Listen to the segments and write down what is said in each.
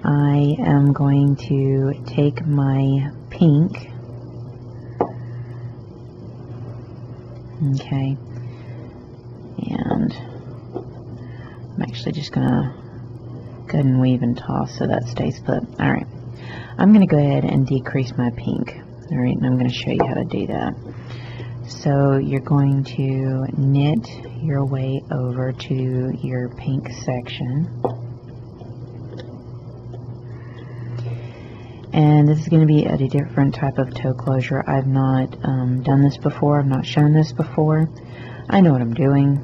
I am going to take my pink, okay, and I'm actually just going to go ahead and weave and toss so that stays put. Alright, I'm going to go ahead and decrease my pink. Alright, and I'm going to show you how to do that. So you're going to knit your way over to your pink section. And this is going to be at a different type of toe closure. I've not done this before. I've not shown this before. I know what I'm doing,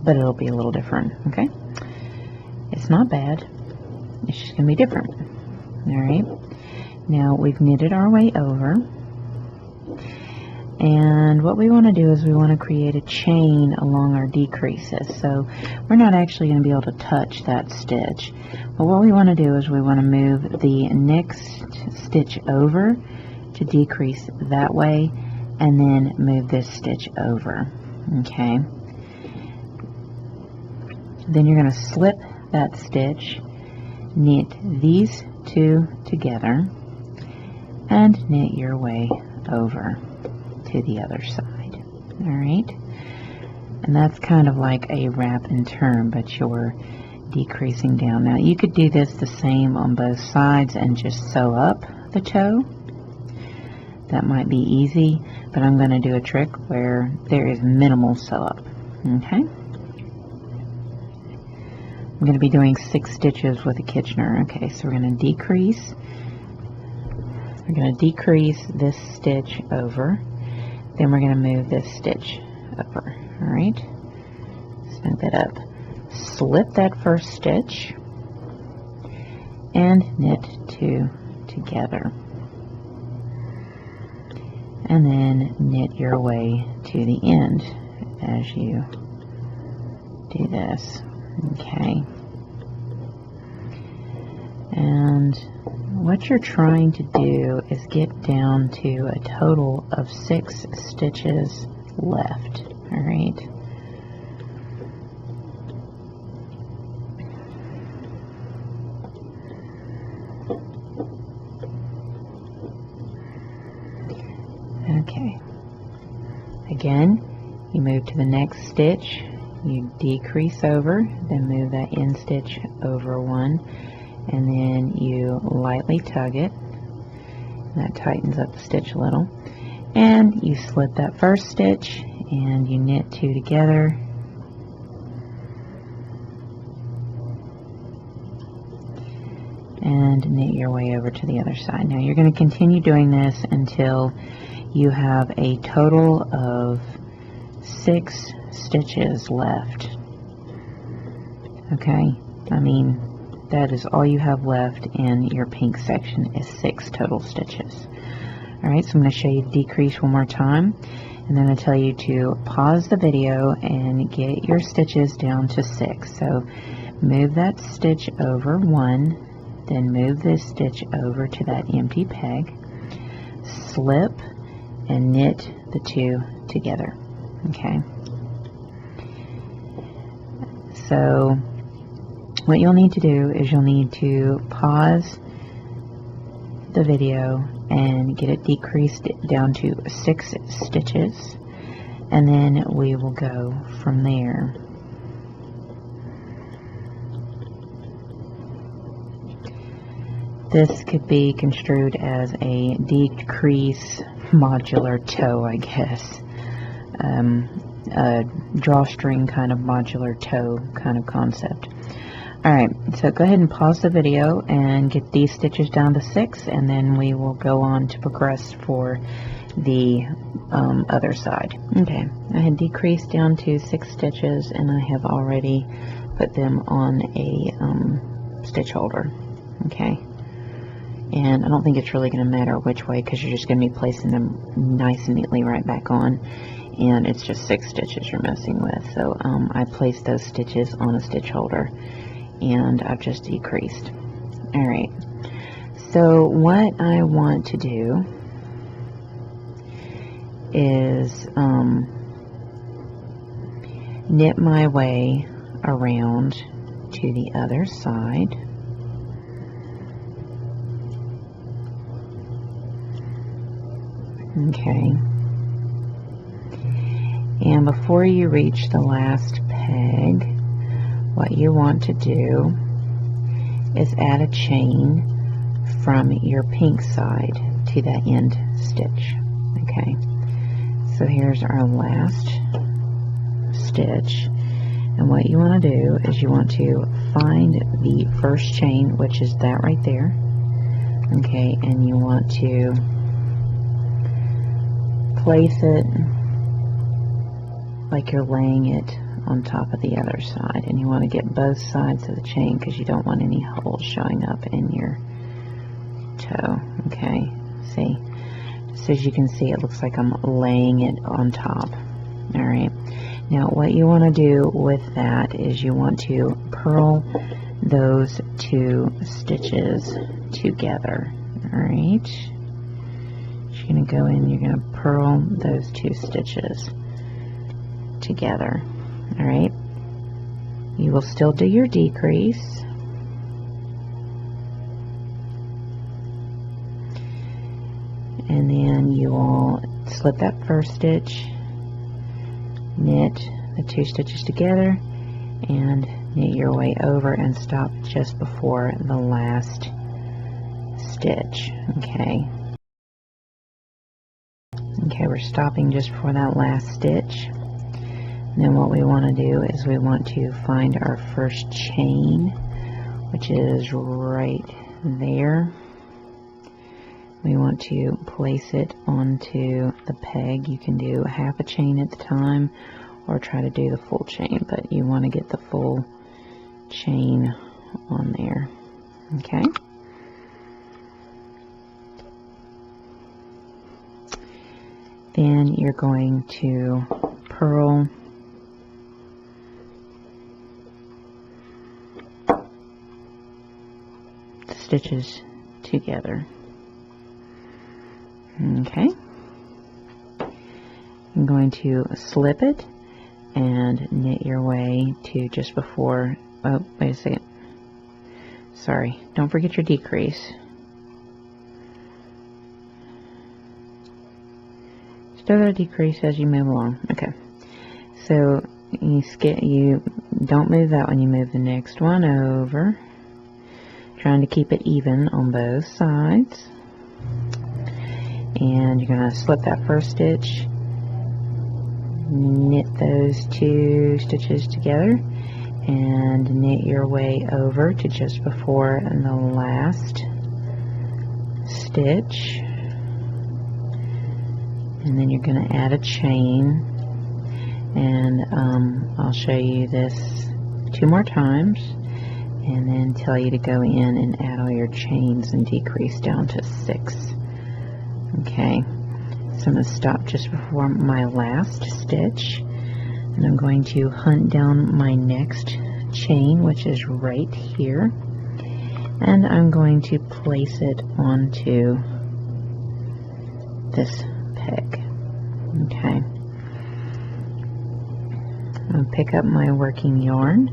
but it'll be a little different, okay? It's not bad. It's just going to be different. Alright. Now we've knitted our way over. And what we want to do is we want to create a chain along our decreases. So we're not actually going to be able to touch that stitch. But what we want to do is we want to move the next stitch over to decrease that way, and then move this stitch over. Okay. Then you're going to slip that stitch, knit these two together, and knit your way over to the other side. Alright, and that's kind of like a wrap and turn, but you're decreasing down. Now you could do this the same on both sides and just sew up the toe. That might be easy, but I'm going to do a trick where there is minimal sew up. Okay, I'm going to be doing 6 stitches with a Kitchener. Okay, so we're going to decrease. We're going to decrease this stitch over. Then we're going to move this stitch over. Alright, snug that up. Slip that first stitch and knit 2 together. And then knit your way to the end as you do this. Okay. And what you're trying to do is get down to a total of 6 stitches left. Alright. Okay. Again, you move to the next stitch, you decrease over, then move that end stitch over one, and then you lightly tug it. That tightens up the stitch a little. And you slip that first stitch and you knit 2 together. And knit your way over to the other side. Now you're going to continue doing this until you have a total of 6 stitches left. Okay, I mean, that is all you have left in your pink section is 6 total stitches. Alright, so I'm going to show you the decrease one more time, and then I tell you to pause the video and get your stitches down to 6. So move that stitch over 1, then move this stitch over to that empty peg, slip, and knit the 2 together. Okay. So what you'll need to do is you'll need to pause the video and get it decreased down to 6 stitches, and then we will go from there. This could be construed as a decrease modular toe, I guess. A drawstring kind of modular toe kind of concept. Alright, so go ahead and pause the video and get these stitches down to 6, and then we will go on to progress for the other side. Okay, I had decreased down to 6 stitches, and I have already put them on a stitch holder. Okay, and I don't think it's really going to matter which way, because you're just going to be placing them nice and neatly right back on, and it's just 6 stitches you're messing with. So I placed those stitches on a stitch holder, and I've just decreased. Alright, so what I want to do is knit my way around to the other side. Okay. And before you reach the last peg, what you want to do is add a chain from your pink side to that end stitch. Okay, so here's our last stitch, and what you want to do is you want to find the first chain, which is that right there. Okay, and you want to place it like you're laying it on top of the other side, and you want to get both sides of the chain because you don't want any holes showing up in your toe. Okay, see, so as you can see, it looks like I'm laying it on top. All right, now what you want to do with that is you want to purl those two stitches together. All right, you're going to go in, you're going to purl those two stitches together. All right, you will still do your decrease, and then you will slip that first stitch, knit the two stitches together, and knit your way over and stop just before the last stitch. Okay, we're stopping just before that last stitch. And then what we want to do is we want to find our first chain, which is right there. We want to place it onto the peg. You can do half a chain at the time or try to do the full chain, but you want to get the full chain on there. Okay. Then you're going to purl the stitches together. Okay. I'm going to slip it and knit your way to just before, oh, wait a second. Sorry, don't forget your decrease. Still a decrease as you move along. Okay. So you don't move that one, you move the next one over, trying to keep it even on both sides. And you're going to slip that first stitch, knit those two stitches together, and knit your way over to just before the last stitch. And then you're going to add a chain, and I'll show you this 2 more times and then tell you to go in and add all your chains and decrease down to 6. Okay, so I'm going to stop just before my last stitch, and I'm going to hunt down my next chain, which is right here, and I'm going to place it onto this peg. Okay, I'll pick up my working yarn,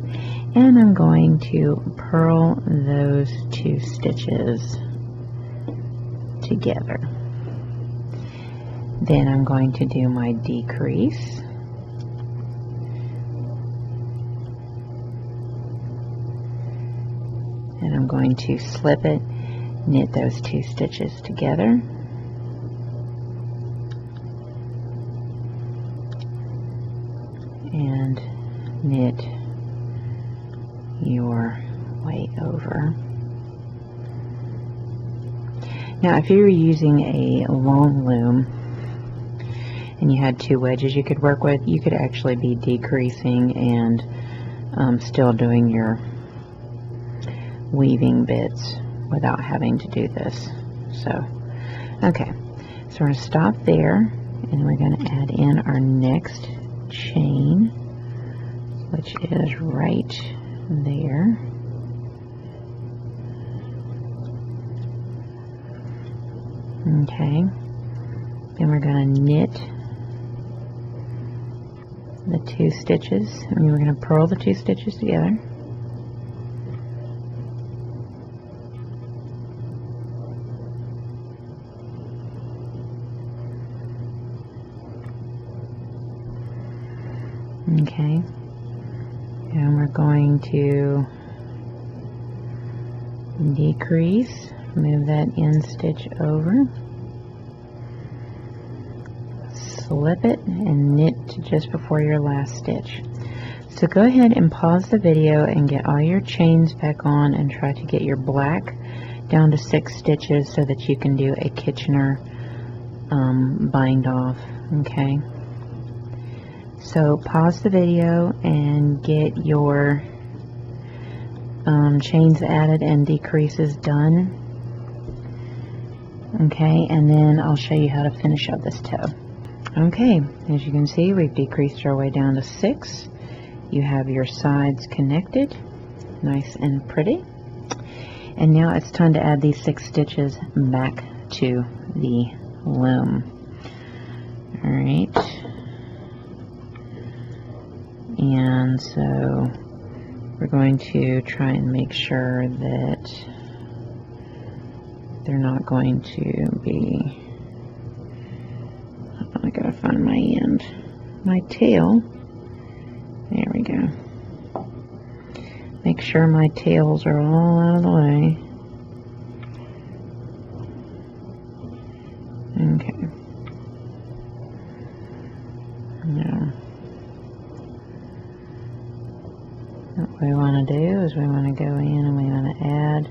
and I'm going to purl those 2 stitches together. Then I'm going to do my decrease, and I'm going to slip it, knit those 2 stitches together, and knit your way over. Now if you were using a long loom and you had 2 wedges you could work with, you could actually be decreasing and still doing your weaving bits without having to do this. So, okay, so we're going to stop there, and we're going to add in our next chain, which is right there. Okay, then we're going to knit the 2 stitches, and we're going to purl the 2 stitches together. Okay, and we're going to decrease, move that end stitch over, slip it, and knit to just before your last stitch. So go ahead and pause the video and get all your chains back on and try to get your black down to 6 stitches so that you can do a Kitchener bind off. Okay, so pause the video and get your chains added and decreases done. Okay, and then I'll show you how to finish up this toe. Okay, as you can see, we've decreased our way down to 6. You have your sides connected, nice and pretty. And now it's time to add these 6 stitches back to the loom. Alright. And so we're going to try and make sure that they're not going to be... I gotta find my end. My tail. There we go. Make sure my tails are all out of the way. Okay. Now, what we want to do is we want to go in and we want to add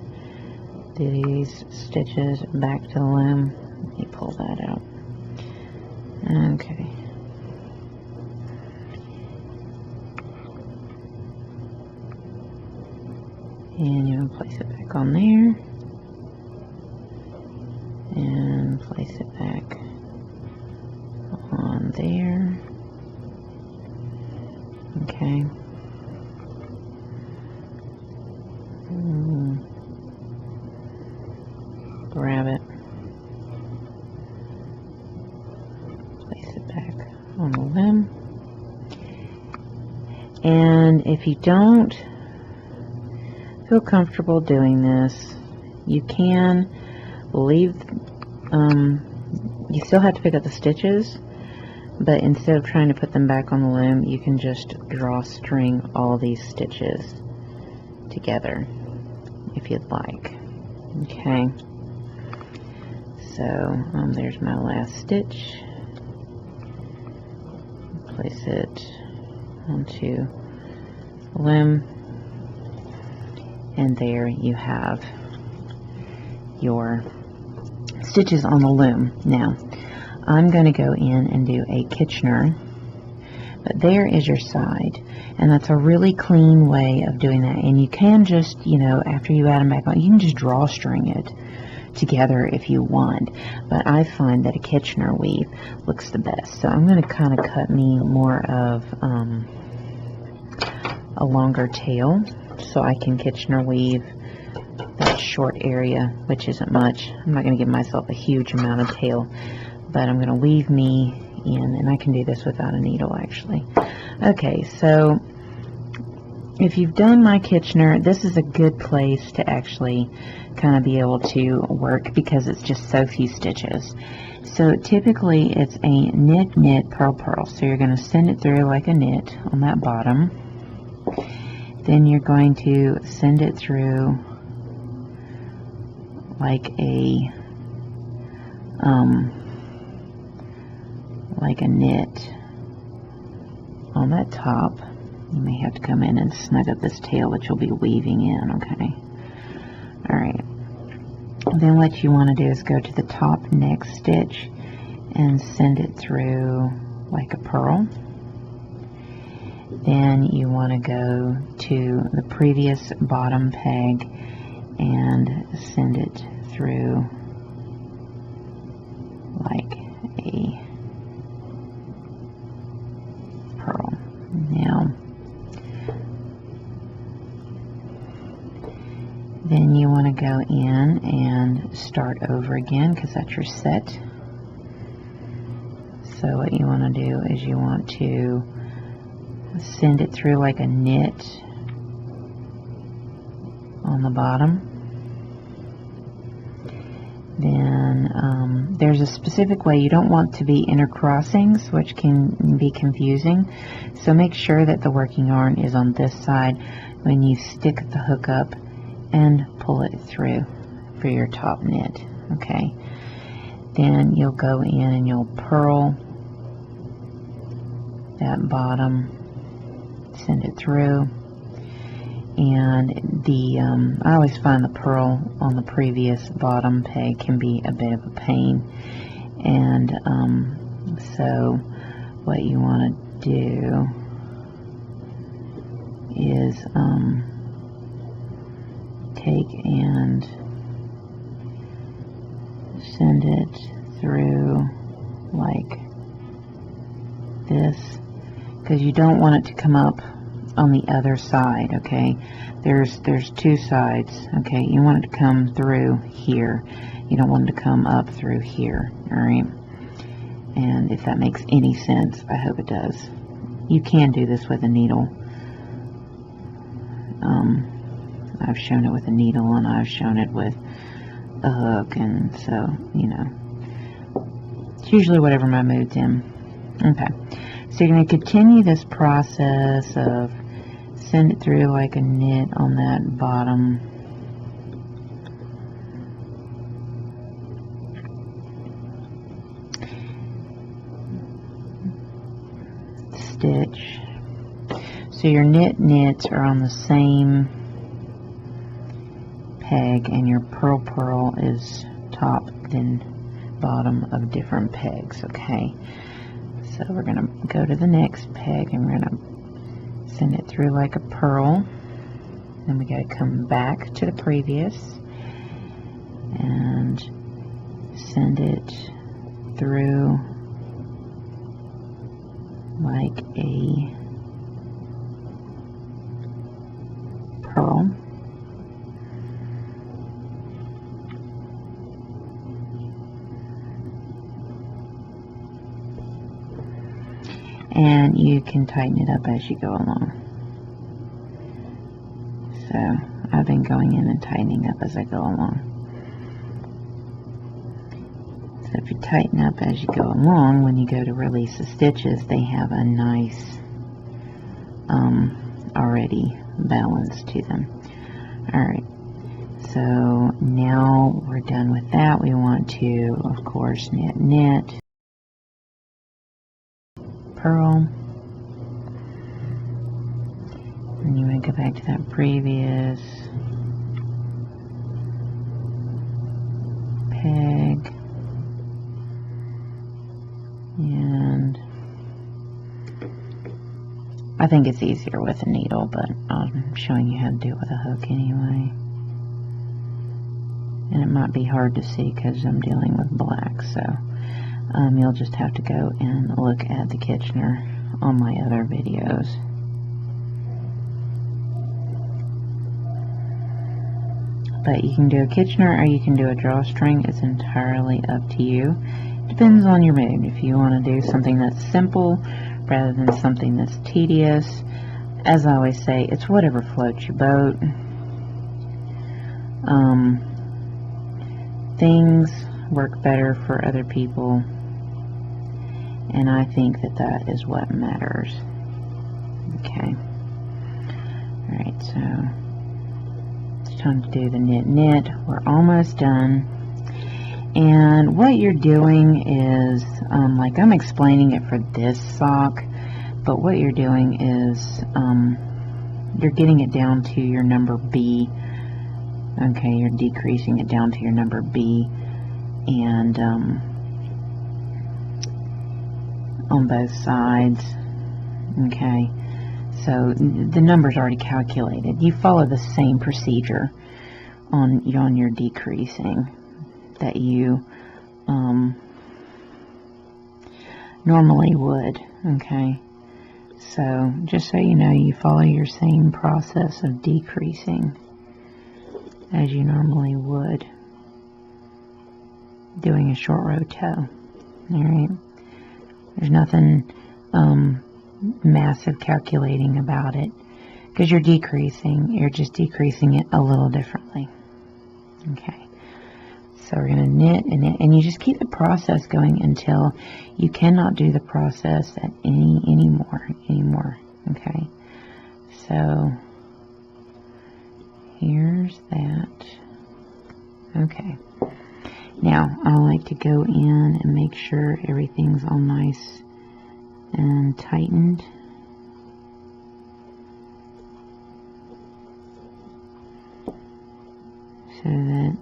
these stitches back to the loom. Let me pull that out. Okay. And you want to place it back on there. And place it back on there. Okay. Grab it. Place it back on the loom. And if you don't feel comfortable doing this, you can leave, you still have to pick up the stitches, but instead of trying to put them back on the loom, you can just drawstring all these stitches together if you'd like. Okay, so there's my last stitch. Place it onto the loom. And there you have your stitches on the loom. Now, I'm going to go in and do a Kitchener, but there is your side, and that's a really clean way of doing that. And you can just, you know, after you add them back on, you can just drawstring it together if you want, but I find that a Kitchener weave looks the best. So I'm going to kind of cut me more of a longer tail, so I can Kitchener weave that short area, which isn't much. I'm not going to give myself a huge amount of tail, but I'm going to weave me in, and I can do this without a needle actually. Okay, so if you've done my Kitchener, this is a good place to actually kind of be able to work because it's just so few stitches. So typically it's a knit, knit, purl, purl. So you're going to send it through like a knit on that bottom. Then you're going to send it through like a knit on that top. You may have to come in and snug up this tail that you'll be weaving in, okay? Alright. Then what you want to do is go to the top next stitch and send it through like a purl. Then you want to go to the previous bottom peg and send it through like a purl. Now, then you want to go in and start over again because that's your set. So what you want to do is you want to send it through like a knit on the bottom. Then there's a specific way. You don't want to be intercrossings, which can be confusing. So make sure that the working yarn is on this side when you stick the hook up and pull it through for your top knit. Okay. Then you'll go in and you'll purl that bottom, send it through. And I always find the purl on the previous bottom peg can be a bit of a pain. And so what you want to do is take and send it through like this, because you don't want it to come up on the other side. Okay, there's two sides. Okay, you want it to come through here, you don't want it to come up through here. All right, and if that makes any sense, I hope it does. You can do this with a needle. I've shown it with a needle, and I've shown it with a hook, and so, you know, it's usually whatever my mood's in. Okay, so you're going to continue this process of send it through like a knit on that bottom stitch. So your knits are on the same peg, and your purl is top then bottom of different pegs. Okay, so we're going to go to the next peg, and we're going to send it through like a purl. Then we got to come back to the previous and send it through like a purl. And you can tighten it up as you go along. So I've been going in and tightening up as I go along. So if you tighten up as you go along, when you go to release the stitches, they have a nice already balance to them. Alright, so now we're done with that. We want to, of course, knit, purl, and you want to go back to that previous peg, and I think it's easier with a needle, but I'm showing you how to do it with a hook anyway. And it might be hard to see because I'm dealing with black, so you'll just have to go and look at the Kitchener on my other videos. But you can do a Kitchener or you can do a drawstring. It's entirely up to you. Depends on your mood. If you want to do something that's simple rather than something that's tedious, as I always say, it's whatever floats your boat. Things work better for other people, and I think that that is what matters. Okay. Alright, so it's time to do the knit. We're almost done. And what you're doing is, like I'm explaining it for this sock, but what you're doing is you're getting it down to your number B. Okay, you're decreasing it down to your number B, and on both sides. Okay, so the number's already calculated. You follow the same procedure on your decreasing that you normally would. Okay, so just so you know, you follow your same process of decreasing as you normally would doing a short row toe. Alright, there's nothing massive calculating about it, because you're decreasing, you're just decreasing it a little differently. Okay, So we're going to knit and knit, and you just keep the process going until you cannot do the process at anymore. Okay, so here's that. Okay, now I like to go in and make sure everything's all nice and tightened. So that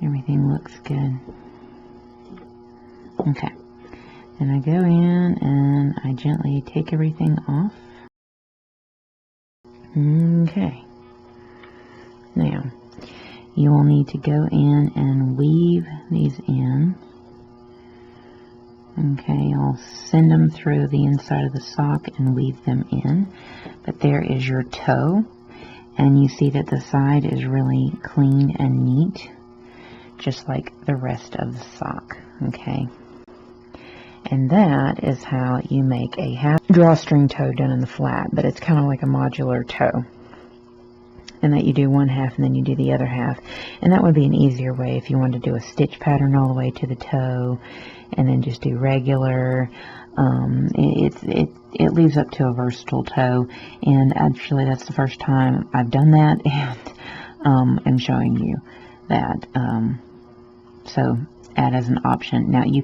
everything looks good. Okay, then I go in and I gently take everything off. Okay, now you will need to go in and weave these in. Okay, I'll send them through the inside of the sock and weave them in. But there is your toe, and you see that the side is really clean and neat, just like the rest of the sock. Okay, and that is how you make a half drawstring toe done in the flat, but it's kind of like a modular toe, and that you do one half and then you do the other half. And that would be an easier way if you wanted to do a stitch pattern all the way to the toe and then just do regular. It leaves up to a versatile toe, and actually that's the first time I've done that, and I'm showing you that. So add as an option. Now you